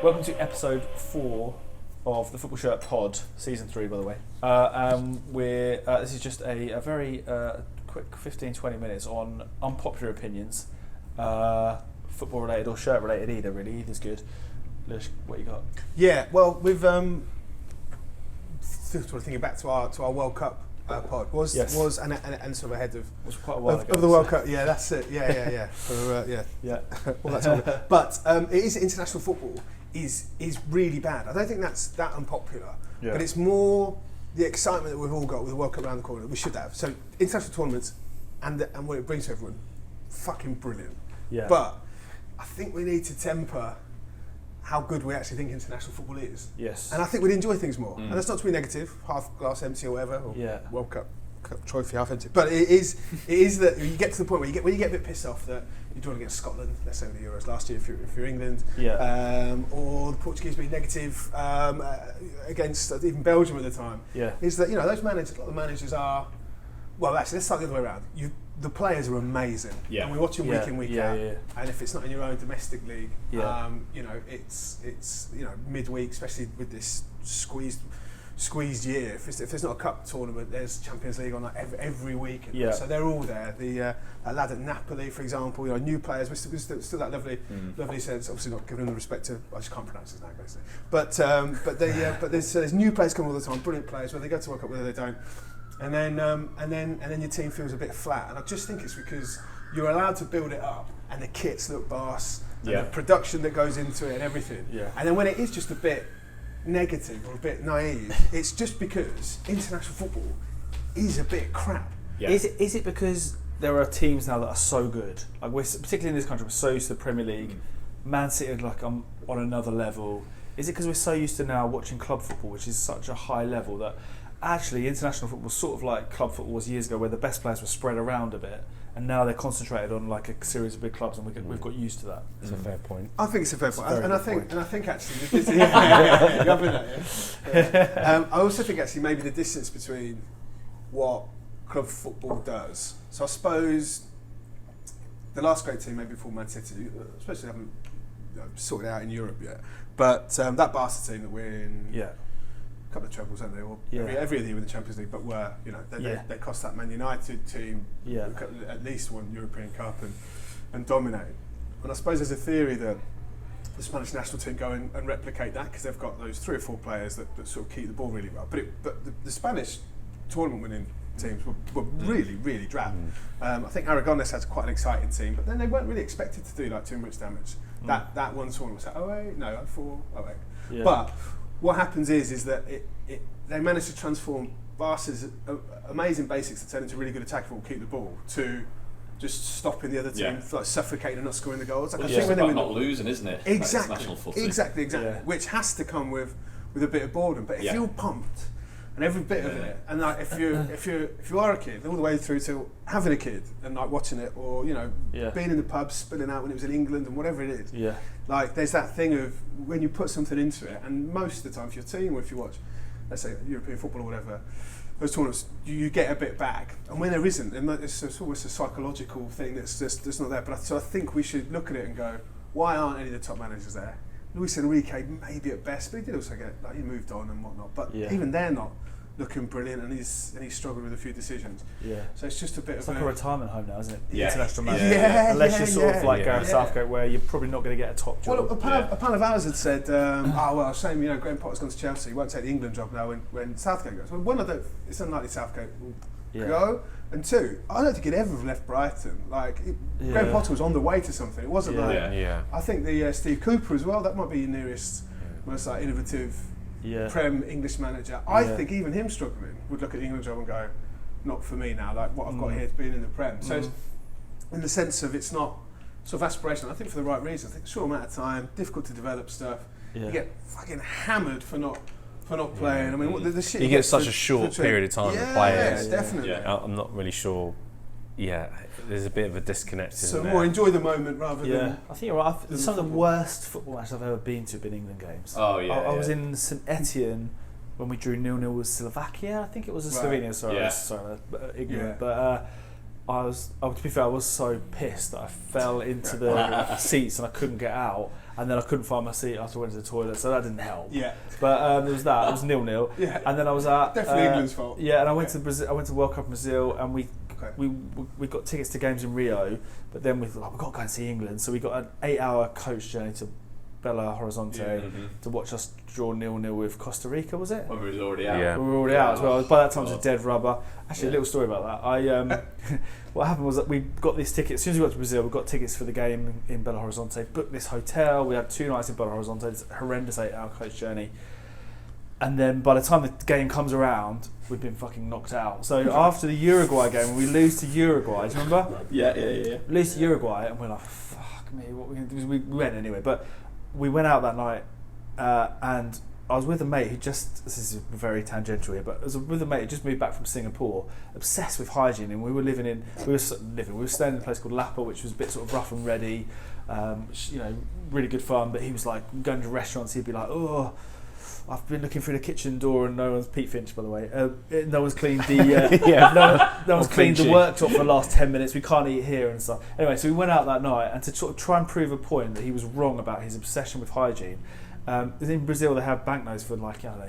Welcome to episode 4 of the Football Shirt Pod, season 3, by the way. This is just a very quick 15-20 minutes on unpopular opinions, football related or shirt related either. Really, either's good. Lish, what you got? Yeah, well, we've sort of thinking back to our World Cup pod was and sort of ahead of was quite a while ago, of the World Cup. Yeah, that's it. Yeah. For, all that time. But it is international football is really bad. I don't think that's that unpopular, but it's more the excitement that we've all got with the World Cup around the corner that we should have. So international tournaments and what it brings to everyone, fucking brilliant. Yeah. But I think we need to temper how good we actually think international football is. Yes. And I think we'd enjoy things more. And that's not to be negative, half glass empty or whatever, or World Cup trophy half empty. But it is that you get to the point where you get a bit pissed off that you're drawing against Scotland, let's say the Euros last year if you're England, or the Portuguese being negative against even Belgium at the time. Yeah. Is that those managers, a lot of the managers are, well actually let's start the other way around. The players are amazing, and we watch them week in, week out. Yeah. And if it's not in your own domestic league, it's midweek, especially with this squeezed year. If there's not a cup tournament, there's Champions League on like every week. So they're all there. The lad at Napoli, for example, new players. We're still that lovely sense. Obviously, not giving them the respect to. I just can't pronounce his name basically. But there's new players coming all the time. Brilliant players. Whether they go to World Cup, whether they don't. And then your team feels a bit flat, and I just think it's because you're allowed to build it up, and the kits look boss, and the production that goes into it, and everything. Yeah. And then when it is just a bit negative or a bit naive, it's just because international football is a bit crap. Yeah. Is it because there are teams now that are so good? Like particularly in this country, we're so used to the Premier League. Man City are like on another level. Is it because we're so used to now watching club football, which is such a high level, that actually international football is sort of like club football was years ago, where the best players were spread around a bit, and now they're concentrated on like a series of big clubs, and we've got used to that. It's a fair point. I think it's a fair point, and I think actually, I also think actually maybe the distance between what club football does. So I suppose the last great team, maybe before Man City, especially haven't sorted it out in Europe yet, but that Barca team that we're in. Yeah. Couple of trebles, haven't they? Or every year in the Champions League, but they cost that Man United team at least one European Cup and dominate. And I suppose there's a theory that the Spanish national team go and replicate that because they've got those 3 or 4 players that sort of keep the ball really well. But the Spanish tournament winning teams were really, really drab. I think Aragones had quite an exciting team, but then they weren't really expected to do like too much damage. That one tournament was like 08. Yeah. But what happens is that they manage to transform Barca's amazing basics that turn into really good attack football, keep the ball, to just stopping the other team, like suffocating and not scoring the goals. Like, I think when they're not losing, isn't it? Exactly. Exactly. Which has to come with a bit of boredom. But if you're pumped and every bit of it, and like if you are a kid, all the way through to having a kid and like watching it, or being in the pub, spilling out when it was in England and whatever it is. Yeah. Like there's that thing of when you put something into it, and most of the time if you're a team or if you watch, let's say European football or whatever, those tournaments, you get a bit back. And when there isn't, and it's almost a psychological thing that's not there. But so I think we should look at it and go, why aren't any of the top managers there? Luis Enrique maybe at best, but he did also get he moved on and whatnot. But even they're not looking brilliant, and he's struggled with a few decisions. Yeah. So it's just a bit of like a retirement home now, isn't it? Yeah. International manager. Unless you're sort of like Gareth Southgate, where you're probably not going to get a top job. Well, a pal of ours had said, shame, Graham Potter's gone to Chelsea, he won't take the England job now when Southgate goes. Well, one, it's unlikely Southgate will go, and 2, I don't think he'd ever have left Brighton. Like, Graham Potter was on the way to something. It wasn't I think the Steve Cooper as well, that might be your nearest, most like innovative Prem English manager. I think even him struggling would look at the England job and go, not for me now, like what I've got here is being in the Prem. So it's, in the sense of it's not sort of aspirational, I think for the right reasons. I think short amount of time, difficult to develop stuff. You get fucking hammered for not playing. I mean, the shit you get such a short period of time to play it. Yeah, definitely. I'm not really sure. Yeah, there's a bit of a disconnect. So more enjoy the moment rather than. I think you're right. Some of the worst football matches I've ever been to have been England games. Oh yeah. I was in St Etienne when we drew 0-0 with Slovakia. I think it was Slovenia. Sorry, ignorant. But to be fair, I was so pissed that I fell into the seats and I couldn't get out, and then I couldn't find my seat after I went to the toilet, so that didn't help. Yeah. But there was that. It was 0-0. Yeah. And then I was at definitely England's fault. Yeah, and I went to Brazil. I went to World Cup in Brazil, and we got tickets to games in Rio, but then we thought, we've got to go and see England, so we got an 8-hour coach journey to Belo Horizonte to watch us draw 0-0 with Costa Rica, was it? When we was already out. Yeah. We were already out as well. By that time, it was a dead rubber. Actually, a little story about that. What happened was that we got these tickets. As soon as we got to Brazil, we got tickets for the game in Belo Horizonte, booked this hotel. We had 2 nights in Belo Horizonte. It's a horrendous 8-hour coach journey. And then by the time the game comes around, we've been fucking knocked out. So after the Uruguay game, when we lose to Uruguay, do you remember? Yeah. We lose to Uruguay, and we're like, fuck me, what are we going to do? We went anyway, but we went out that night, and I was with a mate who this is very tangential here, but I was with a mate who just moved back from Singapore, obsessed with hygiene, and we were staying in a place called Lapa, which was a bit sort of rough and ready, really good fun, but he was like, going to restaurants, he'd be like, oh, I've been looking through the kitchen door and no one's Pete Finch, by the way. No one's cleaned the no one's cleaned the worktop for the last 10 minutes. We can't eat here and stuff. Anyway, so we went out that night, and to sort of try and prove a point that he was wrong about his obsession with hygiene. In Brazil, they have banknotes for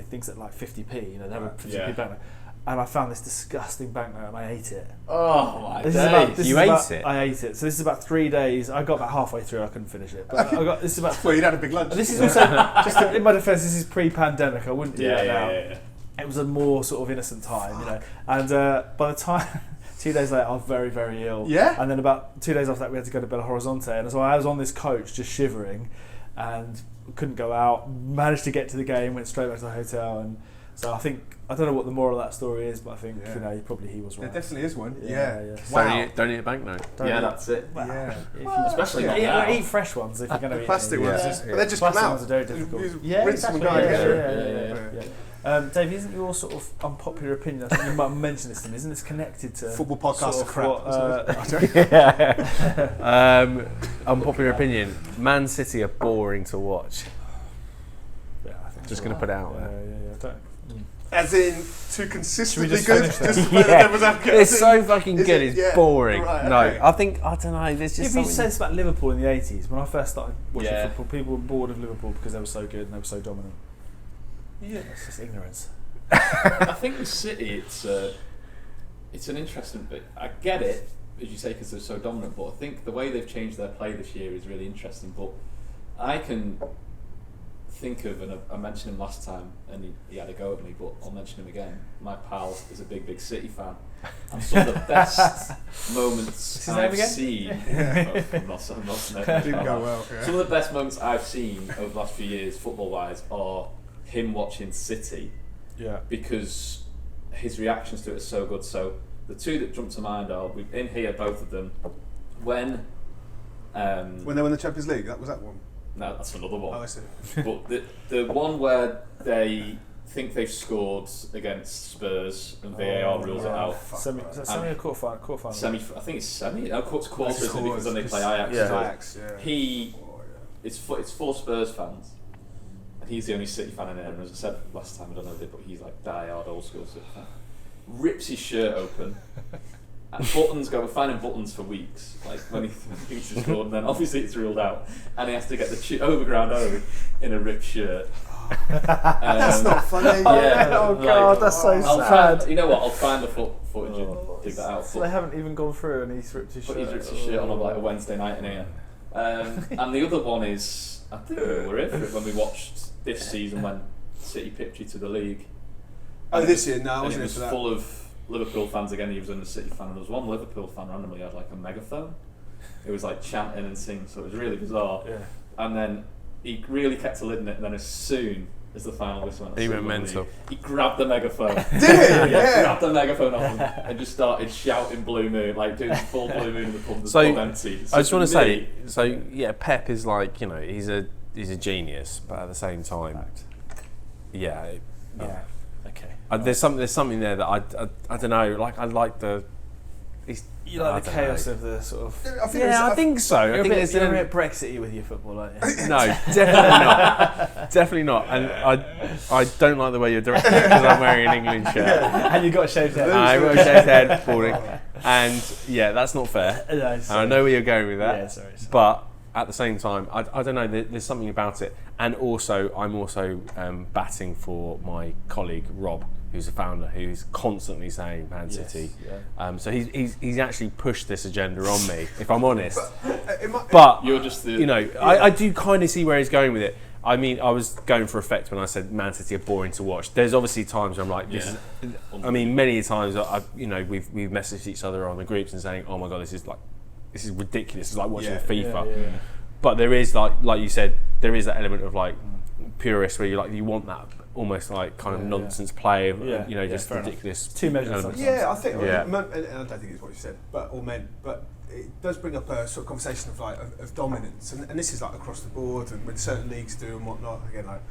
things at like 50p. They have a 50p banknote. And I found this disgusting banknote and I ate it. Oh my days! You ate it? I ate it. So this is about 3 days. I got about halfway through. I couldn't finish it. But this is about. Well, you'd had a big lunch. This is also just in my defence. This is pre-pandemic. I wouldn't do that now. Yeah. It was a more sort of innocent time, And by the time 2 days later, I was very, very ill. Yeah. And then about 2 days after that, we had to go to Belo Horizonte, and so I was on this coach just shivering, and couldn't go out. Managed to get to the game. Went straight back to the hotel, and so I don't know what the moral of that story is, but I think probably he was right. There definitely is one. Yeah. Wow. Don't eat a banknote. That's it. Well, yeah. Especially now. Eat fresh ones if you're going to eat plastic ones, but they just plastic come out. ones are very difficult. Rinse them and go again. Dave, isn't your sort of unpopular opinion? I think you might mention this to me. Isn't this connected to football podcasts are crap? Unpopular opinion: Man City are boring to watch. Yeah, I think just going to put it out there. Yeah. As in, too consistently just good. finish that? Just to play the devil's advocate. It's so fucking good. It's boring. Right, no, okay. I don't know. There's just if you something. said this about Liverpool in the 80s, when I first started watching football, people were bored of Liverpool because they were so good and they were so dominant. Yeah, it's just ignorance. I think with City, it's an interesting bit. I get it, as you say, because they're so dominant. But I think the way they've changed their play this year is really interesting. But I can think of, and I mentioned him last time, and he had a go at me, but I'll mention him again. My pal is a big City fan, and some of the best moments I've seen. I'm not didn't go well. Yeah. Some of the best moments I've seen over the last few years, football-wise, are him watching City. Yeah. Because his reactions to it are so good. So the two that jump to mind are in here, both of them. When they won the Champions League, was that one? No, that's another one. Oh, I see. But the one where they think they've scored against Spurs and VAR rules it out. Semi or quarterfinal? Semi. I think it's semi. No, quarters because then they play Ajax. Ajax. It's for Spurs fans. And he's the only City fan in there, and as I said last time, I don't know if but he's like die-hard old school City fan. Rips his shirt open, and we're finding buttons for weeks, like when he thinks he's scored, and then obviously it's ruled out, and he has to get the overground over in a ripped shirt. That's not funny. Yeah, oh God, that's so sad. You know what? I'll find the footage and dig that out. So they haven't even gone through, and he's ripped his shirt. He's ripped his shirt on like a Wednesday night in here. And the other one is, I think we were here for it when we watched this season when City pipped you to the league. This year? No, I wasn't into that. It was full of Liverpool fans again. He was a City fan, and there was one Liverpool fan randomly had like a megaphone. It was like chanting and singing, so it was really bizarre. Yeah. And then he really kept a lid in it, and then as soon as the final whistle went, he went mental. He grabbed the megaphone. Did he? Yeah. Grabbed the megaphone off him and just started shouting Blue Moon, like doing full Blue Moon in the pub. The pub empty. I just want to say, Pep is like, he's a genius, but at the same time, okay. There's something there that I don't know. Like I like the You like the chaos of the sort of... I think so. You're a bit Brexit-y with your football, aren't you? No, definitely not. Definitely not. And I don't like the way you're directing it because I'm wearing an England shirt. And you've got a shaved head. I've got a shaved head, balding. And that's not fair. No, and I know where you're going with that. Yeah, sorry. But at the same time, I don't know, there's something about it. And also, I'm also batting for my colleague, Rob, who's a founder, who's constantly saying Man City. Yeah. So he's actually pushed this agenda on me, if I'm honest. But you're just I do kind of see where he's going with it. I mean, I was going for effect when I said Man City are boring to watch. There's obviously times where I'm like, many times we've messaged each other on the groups and saying, oh my god, this is ridiculous. It's like watching FIFA. Yeah. But there is like you said, there is that element of like purist where you want that almost like kind of nonsense play of just ridiculous. Too measured. Yeah, I think. And I don't think it's what you said, but it does bring up a sort of conversation of dominance, and this is like across the board, and when certain leagues do and whatnot. Again, like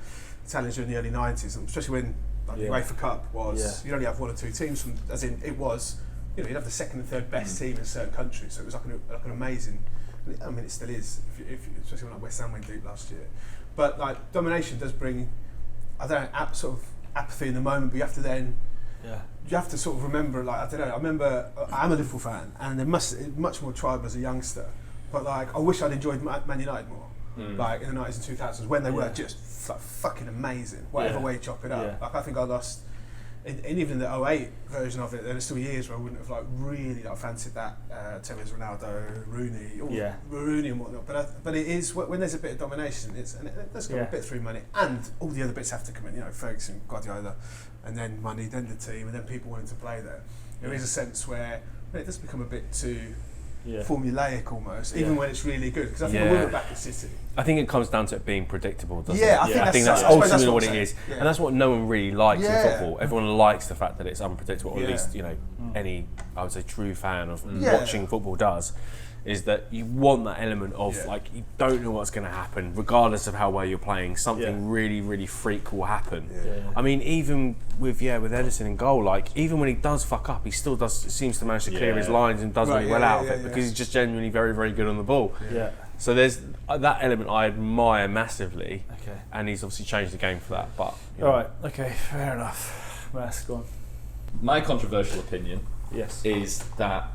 Italians in the early '90s, and especially when the UEFA Cup was, you'd only have one or two teams from, as in it was, you'd have the second and third best team in certain countries, so it was like an amazing. I mean, it still is, especially when West Ham went deep last year. But like domination does bring, I don't know, sort of apathy in the moment. But you have to then, you have to sort of remember. Like I don't know. I remember I'm a Liverpool fan, and there much more tribal as a youngster. But like I wish I'd enjoyed Man United more, like in the 90s and 2000s when they were just fucking amazing. Whatever way you chop it up. Yeah. Like I think I lost. And even in the 08 version of it, there were still years where I wouldn't have like really fancied that Tevez, Ronaldo, Rooney and whatnot. But it is when there's a bit of domination, let's go a bit through money, and all the other bits have to come in. Ferguson, Guardiola, and then money, then the team, and then people wanting to play there. There is a sense where it does become a bit too formulaic almost, even when it's really good. Because I think I will look back at City. I think it comes down to it being predictable, doesn't it? I think that's ultimately what it is. Yeah. And that's what no one really likes in football. Everyone likes the fact that it's unpredictable, or at least, any, I would say, true fan of watching football does, is that you want that element of, like, you don't know what's going to happen, regardless of how well you're playing, something really, really freak will happen. I mean, even with Ederson in goal, like, even when he does fuck up, he still seems to manage to clear his lines and does really well out of it, because he's just genuinely very, very good on the ball. So there's that element I admire massively, and he's obviously changed the game for that. But alright, fair enough. Mas, go on. My controversial opinion is that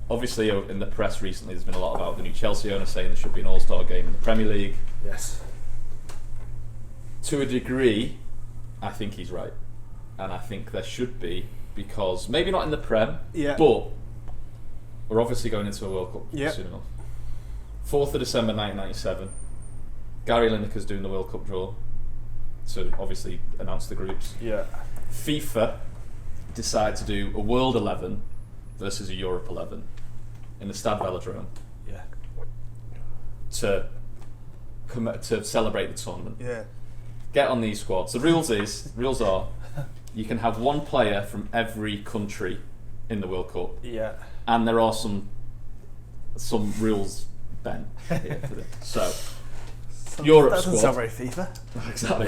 obviously in the press recently there's been a lot about the new Chelsea owner saying there should be an all-star game in the Premier League. Yes. To a degree, I think he's right, and I think there should be, because maybe not in the Prem, but we're obviously going into a World Cup soon enough. 4th of December 1997, Gary Lineker's doing the World Cup draw to obviously announce the groups. FIFA decide to do a World 11 versus a Europe 11 in the Stade Velodrome to celebrate the tournament. Get on these squads. The rules are you can have one player from every country in the World Cup. And there are some rules bent here for this. So Europe that doesn't squad. Sound very FIFA. Exactly.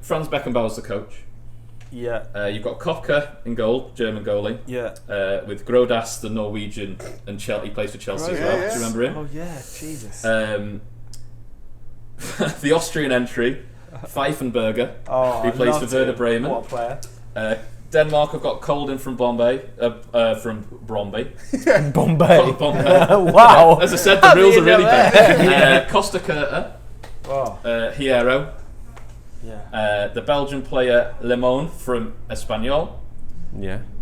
Franz Beckenbauer's the coach. You've got Kopke in goal, German goalie. With Grodas, the Norwegian, and he plays for Chelsea as well. Do you remember him? Oh yeah, Jesus. The Austrian entry, Pfeifenberger, who plays for Werder Bremen. What a player. Denmark have got Colden from Bombay. Bombay. Wow. As I said, the rules are really bad. Costa Curta. Hierro. The Belgian player Lemon from Espanyol.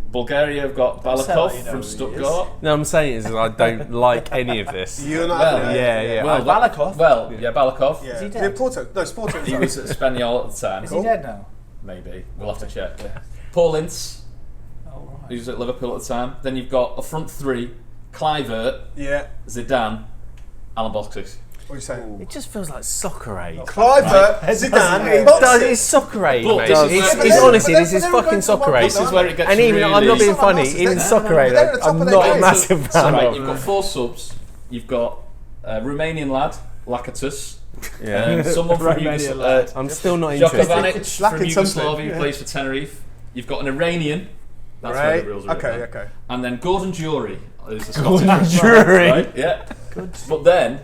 Bulgaria have got Balakov from Stuttgart. No, I'm saying is I don't like any of this. You're not. Balakov. Balakov. Yeah. Is he dead? Porto. No, it's Porto. He was at Espanyol at the time. Is he dead now? Maybe. We'll have to check. Paul Ince, who's at Liverpool at the time. Then you've got a front three: Kluivert, Zidane, Alan Boxic. What are you saying? It just feels like soccer aid. Zidane, It's soccer aid, mate. It's honestly, this is fucking soccer aid. This is where it gets and even, really... I'm not being funny, even soccer aid, I'm not a massive fan of. You've got 4 subs. You've got a Romanian lad, Lakatos. Someone from Yugoslavia. I'm still not interested. Djokovic from Yugoslavia, who plays for Tenerife. You've got an Iranian, That's where the rules are. Okay. And then Gordon Jury is the Scottish Jury. right? Yeah. Good. But then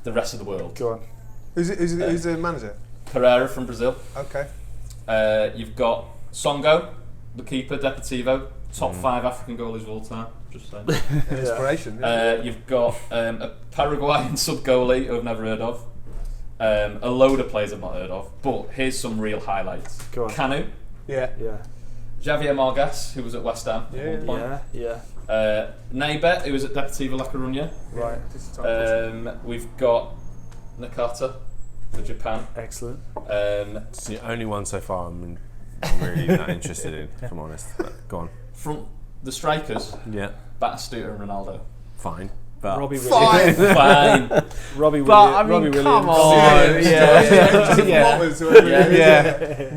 the rest of the world. Go on. Who's the manager? Pereira from Brazil. Okay. You've got Songo, the keeper, Deportivo, top 5 African goalies of all time. Just saying. Inspiration. You've got a Paraguayan sub goalie who I've never heard of. A load of players I've not heard of. But here's some real highlights. Go on. Canu, Yeah. Javier Margas, who was at West Ham at one point. Yeah. Neighbour, who was at Deportivo La Coruña. Right. We've got Nakata for Japan. Excellent. It's the only one so far I'm really not interested in, if I'm honest. But go on. From the strikers, Yeah, Batistuta and Ronaldo. Fine. But Robbie Fine. Fine. Robbie But I mean, Robbie Williams. come on. Yeah.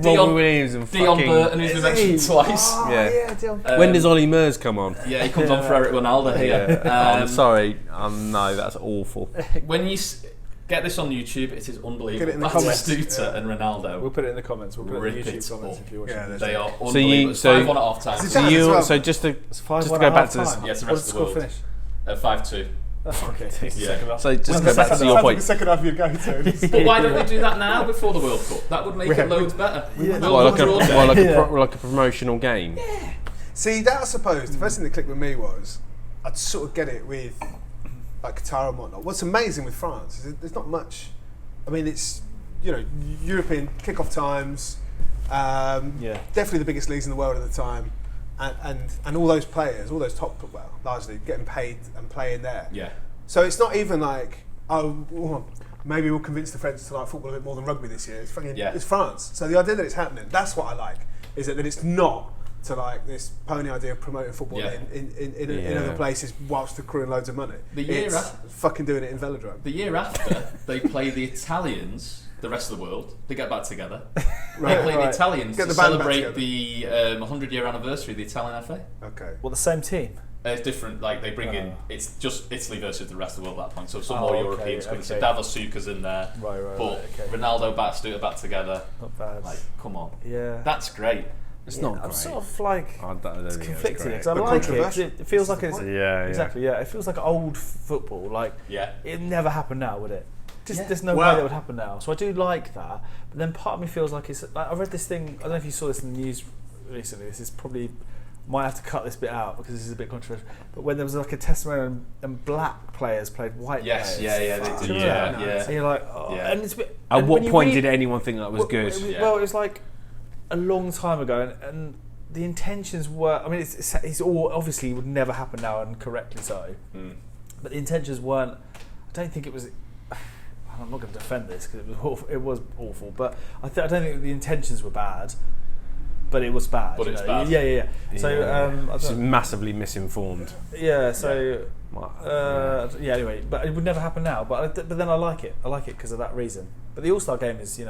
Dion- Robbie Williams and Dion fucking... Burton, who's been mentioned twice. Yeah. Dion. When does Ollie Mers come on? Yeah, he comes on for Eric Ronaldo here. I'm sorry. No, that's awful. When you get this on YouTube, it is unbelievable. Get it in the comments. Batistuta and Ronaldo. We'll put it in the comments. We'll put it in Rip the it YouTube comments up. if you watch Yeah, it. They are So unbelievable. It's 5-1 at half time. Is it So as well? just to It's 5-1 go at back to this. half-time. Yes, the What rest did of the the score world. finish? 5-2. Okay. Yeah. So just go back to your point. The second half of your go-to. But why don't we do that now before the World Cup? That would make it loads better. Like a promotional game. See, that I suppose, the first thing that clicked with me was, I'd sort of get it with like Qatar and whatnot. What's amazing with France is there's not much. I mean, it's, European kick-off times, definitely the biggest leagues in the world at the time, and all those players, all those top, largely getting paid and playing there. Yeah. So it's not even like, maybe we'll convince the French to like football a bit more than rugby this year. It's fucking, it's France. So the idea that it's happening, that's what I like, is that it's not to like this pony idea of promoting football in other places whilst accruing loads of money. It's fucking doing it in Velodrome. The year after, they play the Italians, the rest of the world, they get back together. They play the Italians to celebrate the 100-year anniversary of the Italian FA. Okay. Well, the same team. It's different, like they bring in, it's just Italy versus the rest of the world at that point, so some more Europeans coming. So Davos Suka's in there, Ronaldo, Batistuta back together. Not bad. Like, come on. Yeah. That's great. It's not great. I'm sort of like it's conflicted because I like it. 'Cause it feels like it's exactly. It feels like old football. Like it never happened now, would it? There's no way that would happen now. So I do like that, but then part of me feels like it's. Like, I read this thing. I don't know if you saw this in the news recently. This is probably might have to cut this bit out because this is a bit controversial. But when there was like a testimony and black players played white players. They did. And you're like, and it's a bit, at what point did anyone think that was good? Well, it was like a long time ago, and the intentions were. I mean, it's all obviously would never happen now, and correctly so. But the intentions weren't. I don't think it was. I'm not going to defend this because it was awful, but I don't think the intentions were bad. But it was bad. But it's bad. Yeah. So it's massively misinformed. Yeah. So anyway, but it would never happen now. But then I like it. I like it because of that reason. But the All-Star game is,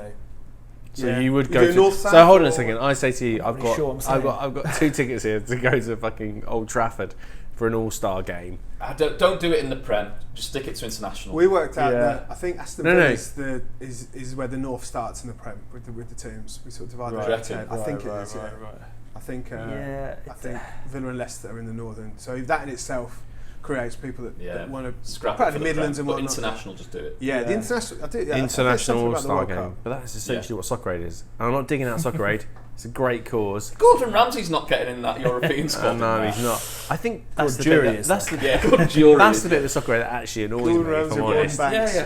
So you would go to. So hold on a second. I say to you, I've got 2 tickets here to go to fucking Old Trafford for an All-Star game. Don't do it in the Prem. Just stick it to international. We worked out that I think Aston Villa is where the North starts in the Prem with the teams. We sort of divide that. I think it is. I think Villa and Leicester are in the northern. So that in itself creates people that want to scrap the Midlands and whatnot. International, just do it. Yeah, the international. I do. International All-Star game, but that's essentially what Soccer Aid is. And I'm not digging out Soccer Aid. It's a great cause. Gordon Ramsay's not getting in that European squad. No, he's not. I think that's the jury. Bit that's the bit of Soccer Aid that actually annoys me. If I'm honest,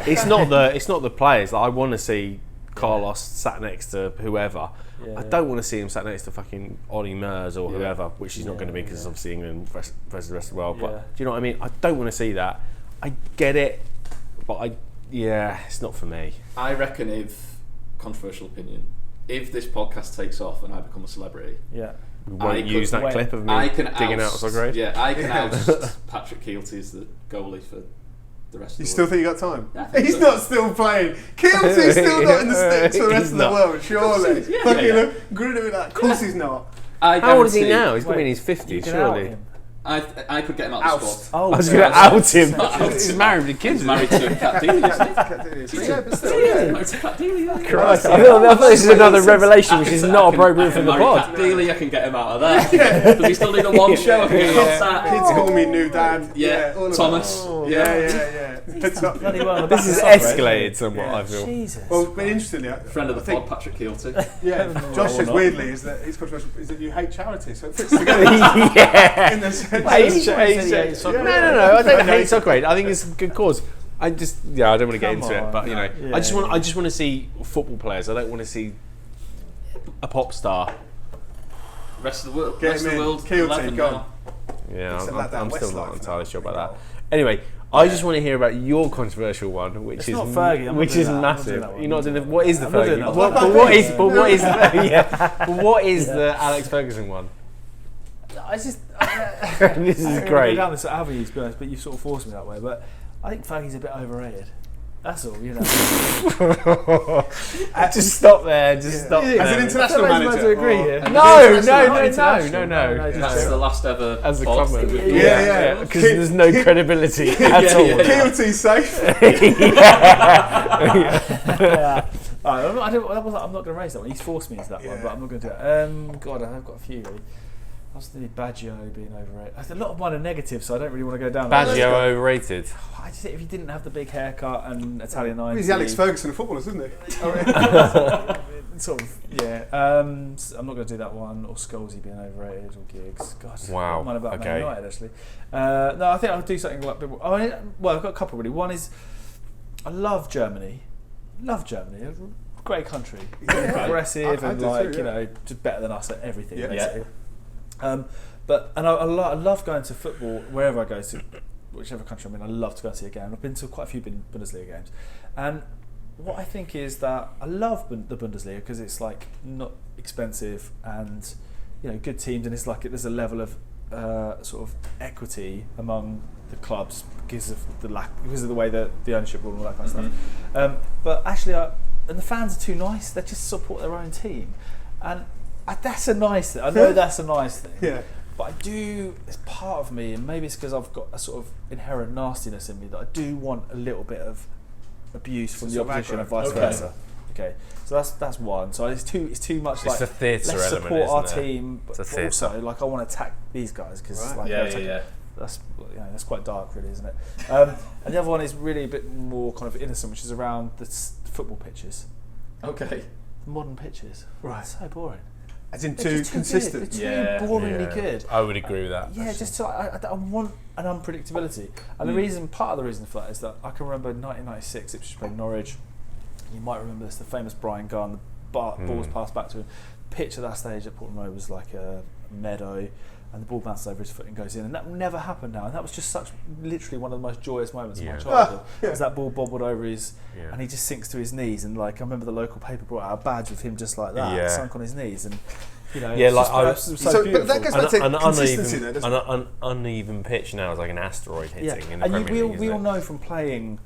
it's not the players. Like, I want to see Carlos sat next to whoever. I don't want to see him sat next to fucking Ollie Mers or whoever, which he's not going to be because it's obviously England versus the rest of the world. But do you know what I mean? I don't want to see that. I get it, but it's not for me. I reckon controversial opinion, if this podcast takes off and I become a celebrity, we won't use that clip of me digging out Soccer Aid. Yeah, I can oust Patrick Keelty as the goalie for the rest of the world. You still think you got time? Yeah, he's not still playing. Keelty's still not in the sticks for the rest of the world, surely. Fucking grinning with that. Of course he's not. How old is he now? He's going to be in his 50s, surely. I could get him out of the squad. I was going to out him. He's married with kids. He's married to Cat Dealey, isn't he? But still, Cat Dealey, Christ, I thought this is another revelation which is not appropriate for the pod. Cat Dealey, I can get him out of there. Does he still do the one show? I can get him out of that. Kids call me new dad. Yeah, Thomas. Yeah. This is escalated somewhat, I feel. Jesus. Well, but interestingly, Friend of the pod, Patrick Keelty. yeah, Josh says weirdly is that it's controversial is that you hate charity, so it fits together. Yeah. In the sense No, that- I don't hate soccer aid. I think it's a good cause. I don't want to get into it, but I just want to see football players. I don't want to see a pop star. Rest of the world. Get Rest him of the in. world. Keelty, 11 gone. now. Yeah, Except that I'm still Westlife not entirely now. sure about that. Anyway, I just want to hear about your controversial one, which Not Fergie, I'm which not is doing that. I'm not massive. doing that one. You're not doing the, what is the I'm not doing Fergie? that What, one. what is the Alex Ferguson one? I just This is I go great. down this avenue, to be honest, but you sort of forced me that way. But I think Fergie's a bit overrated. That's all, Just stop there. Just stop. As an international manager. to agree or- here. No. That's the last ever. As a pod comment. that we've done. Yeah. Because there's no credibility at all. Keelty safe. I'm not going to raise that one. He's forced me into that one, but I'm not going to do it. God, I've got a few really. I was thinking Baggio being overrated. A lot of mine are negative, so I don't really want to go down that. Baggio overrated. I just think if he didn't have the big haircut and Italian eyes, He's the Alex Ferguson of footballers, isn't he? sort of, yeah. I'm not going to do that one. Or Scholesy being overrated, or Giggs. God, Wow, Mine about okay. Man United actually. No, I think I'll do something like. I've got a couple really. One is, I love Germany. A great country. Progressive I and do like too, yeah. just better than us at everything. Yeah. Basically. I love going to football wherever I go to, whichever country I'm in. I love to go and see a game. I've been to quite a few Bundesliga games, and what I think is that I love the Bundesliga because it's like not expensive and good teams, and it's like there's a level of sort of equity among the clubs because of the way that the ownership rule and all that kind of stuff. But actually, and the fans are too nice. They just support their own team, and that's a nice thing. I know that's a nice thing. Yeah. But I do, it's part of me, and maybe it's because I've got a sort of inherent nastiness in me that I do want a little bit of abuse from the opposition and vice versa. Okay, so that's one. So it's too much. It's like the theatre let's element, support our isn't it? team, but It's a also like I want to attack these guys because that's quite dark, really, isn't it? And the other one is really a bit more kind of innocent, which is around the football pitches. Okay. The modern pitches, Right. It's so boring. As in They're too just consistent. Good. They're too boringly good. I would agree with that. Yeah, just so I want an unpredictability, and part of the reason for that is that I can remember 1996, Ipswich played Norwich. You might remember this, the famous Brian Gunn, the ball's passed back to him. Pitch at that stage at Portland Road was like a meadow, and the ball bounces over his foot and goes in, and that will never happen now. And that was just literally one of the most joyous moments of my childhood. Was that ball bobbled over his, and he just sinks to his knees, and like I remember the local paper brought out a badge of him just like that, sunk on his knees, and but that goes back to consistency, though, doesn't it? An uneven pitch now is like an asteroid hitting in the and Premier League. we all know from playing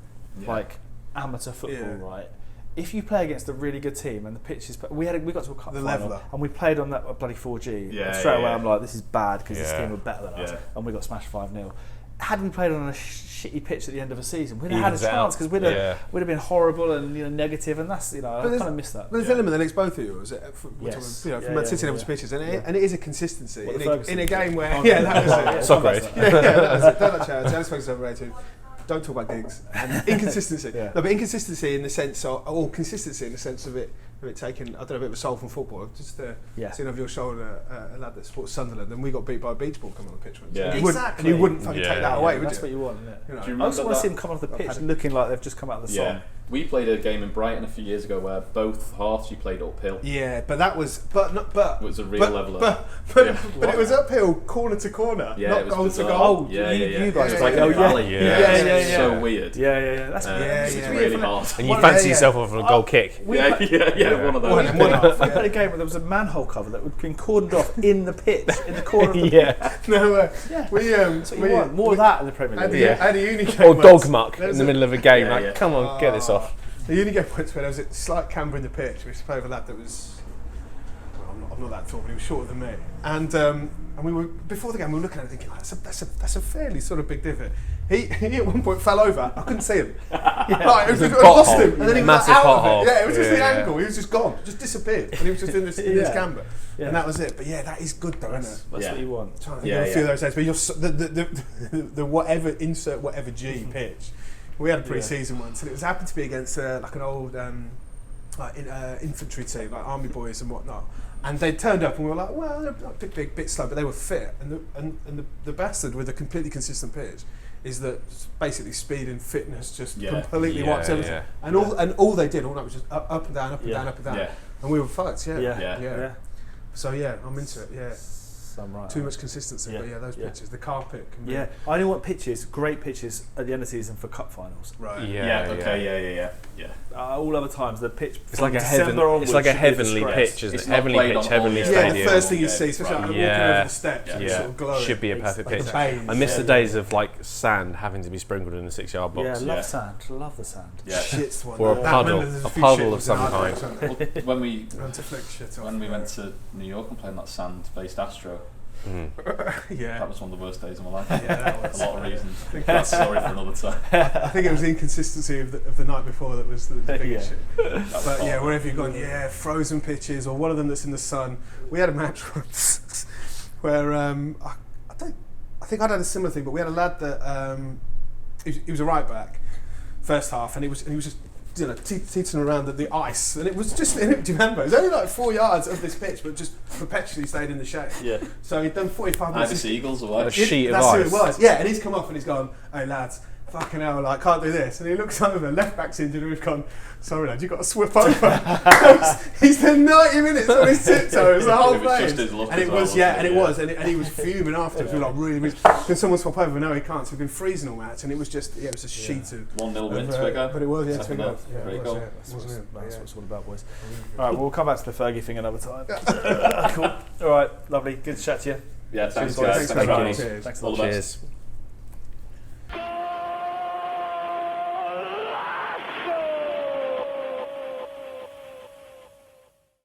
like amateur football, right? If you play against a really good team and the pitch is, we got to a cup final and we played on that bloody 4G. And straight away, I'm like, this is bad because this team were better than us, and we got smashed 5-0. Had we played on a shitty pitch at the end of a season, we'd have had a chance because we'd have been horrible and negative, and that's I kind of miss that. There's an element that links both of you, is it? From Man City level to pitches, and it is a consistency in a game where that was it. Soccer. That was it. Don't like charity. Alex Ferguson overrated. Don't talk about gigs and inconsistency. No, but inconsistency in the sense of, or consistency in the sense of it taking, I don't know, a bit of a soul from football. Just seeing over your shoulder a lad that supports Sunderland, and we got beat by a beach ball coming on the pitch once. Yeah, And you wouldn't fucking take that away, would you? That's what you want, isn't it? I also want to see them come off the pitch looking like they've just come out of the sun. We played a game in Brighton a few years ago where both halves you played uphill. Yeah, but that was it was a real level of but it was uphill, corner to corner, not goal to goal. You guys it's like like a rally. Yeah. So weird. Yeah. That's it's really hard. And you fancy yourself off on a goal kick. One of those. One off. We played a game where there was a manhole cover that had been cordoned off in the pitch, in the corner of the pitch. That's what you want. More of that in the Premier League. And a uni game Or dog muck in the middle of a game. Come on, get this off. The uni game points where there was a slight camber in the pitch. We used to play with a lad that was. I'm not that tall, but he was shorter than me. And we were before the game, we were looking at it thinking, like, that's a fairly sort of big divot. He at one point fell over. I couldn't see him. Like, I lost him, and then he was like, out of it. Yeah, it was just the angle. He was just gone, just disappeared, and he was just in this camber, and that was it. But yeah, that is good though, isn't it? That's what you want. I'm trying to think of a few of those days, but the whatever insert whatever G pitch. We had a pre-season once, and it was happened to be against like an old infantry team, like army boys and whatnot. And they turned up, and we were like, well, they're a bit slow, but they were fit. And the bastard with a completely consistent pitch is that basically speed and fitness just completely wipes everything. Yeah. And all they did all night was just up and down, up and down, up and down. Yeah. And we were fucked. Yeah. So yeah, I'm into it. Yeah. Too much consistency, but those pitches, the carpet can be. I only want pitches, great pitches at the end of the season for cup finals. Right. Yeah. All other times the pitch. It's like a heavenly pitch, isn't it? Heavenly pitch, heavenly stadium. Yeah, the first thing you see, especially like walking over the steps, sort of glowing. Should be a perfect pitch. Like I miss the days of like sand having to be sprinkled in the 6-yard box. Yeah, love sand. Love the sand. Yeah. Shit's one. Or a puddle of some kind. When we went to New York and played that sand-based Astro. That was one of the worst days of my life. That was a lot of reasons. I think that's sorry for another time. I think it was the inconsistency of the night before that was the big issue. But wherever you've gone, frozen pitches or one of them that's in the sun. We had a match once where I think I'd had a similar thing, but we had a lad that he was a right back first half, and he was just teetering around the ice, and it was just, do you remember? It was only like 4 yards of this pitch, but just perpetually stayed in the shade. Yeah. So he'd done 45 minutes. Ibis Eagles or what? A sheet of ice. That's who it was. Yeah, and he's come off and he's gone, hey lads, fucking hell, like, can't do this. And he looks over, left back's injured, and we've gone, sorry lad, you've got to swip over. He's done 90 minutes on his tiptoes, the whole thing. And it was, and he was fuming afterwards. We were like, really, can someone swap over? No, he can't. So we've been freezing all match, and it was just, it was a sheet of 1-0 win, Twigger. But it was, Twigger. Great goal. That's what it's all about, boys. All right, we'll come back to the Fergie thing another time. Cool. All right, lovely. Good to chat to you. Yeah, thanks guys. Thanks a lot. Cheers.